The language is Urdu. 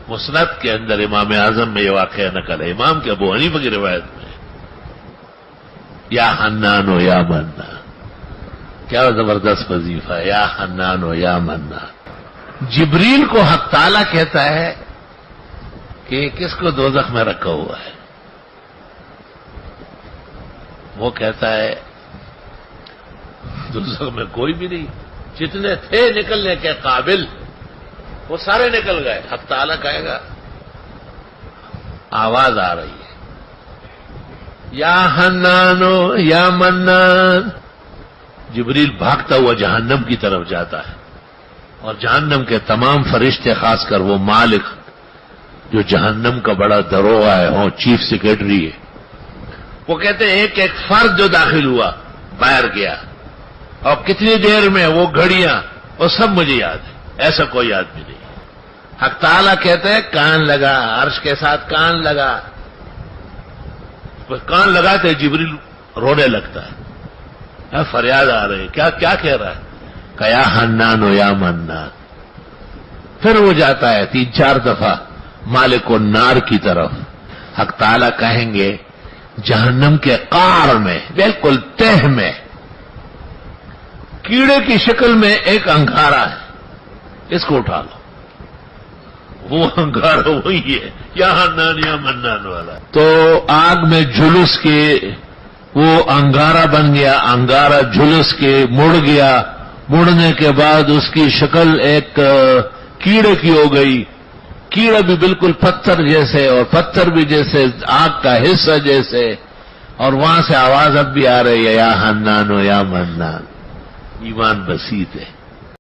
مسند کے اندر امام اعظم میں یہ واقعہ نقل ہے، امام کے ابو حنیفہ کی روایت میں، یا حنان و یا منان، کیا زبردست وظیفہ ہے، یا حنان و یا منان۔ جبریل کو حق تعالیٰ کہتا ہے کہ کس کو دوزخ میں رکھا ہوا ہے؟ وہ کہتا ہے دوزخ میں کوئی بھی نہیں، جتنے تھے نکلنے کے قابل وہ سارے نکل گئے۔ حق تعالیٰ کہے گا، آواز آ رہی ہے، یا حنانو یا منان۔ جبریل بھاگتا ہوا جہنم کی طرف جاتا ہے، اور جہنم کے تمام فرشتے، خاص کر وہ مالک جو جہنم کا بڑا دروغہ ہے، وہ چیف سیکرٹری ہے، وہ کہتے ہیں ایک ایک فرد جو داخل ہوا باہر گیا، اور کتنی دیر میں، وہ گھڑیاں، وہ سب مجھے یاد ہے، ایسا کوئی آدمی نہیں۔ حق تعالیٰ کہتے ہیں کان لگا، عرش کے ساتھ کان لگا، کان لگاتے جبریل رونے لگتا ہے، فریاد آ رہی ہے، کیا کہہ رہا ہے؟ کہ یا حنان و یا منان۔ پھر وہ جاتا ہے 3-4 دفعہ مالک النار کی طرف۔ حق تعالیٰ کہیں گے جہنم کے قعر میں، بالکل تہ میں، کیڑے کی شکل میں ایک انگارہ ہے، اس کو اٹھا لو۔ وہ انگارہ وہی ہے، یا حنان یا منان والا۔ تو آگ میں جھلس کے وہ انگارہ بن گیا، انگارہ جھلس کے مڑ گیا، مڑنے کے بعد اس کی شکل ایک کیڑے کی ہو گئی، کیڑا بھی بالکل پتھر جیسے، اور پتھر بھی جیسے آگ کا حصہ جیسے، اور وہاں سے آواز اب بھی آ رہی ہے، یا حنان و یا منان۔ ایمان بسیط ہے۔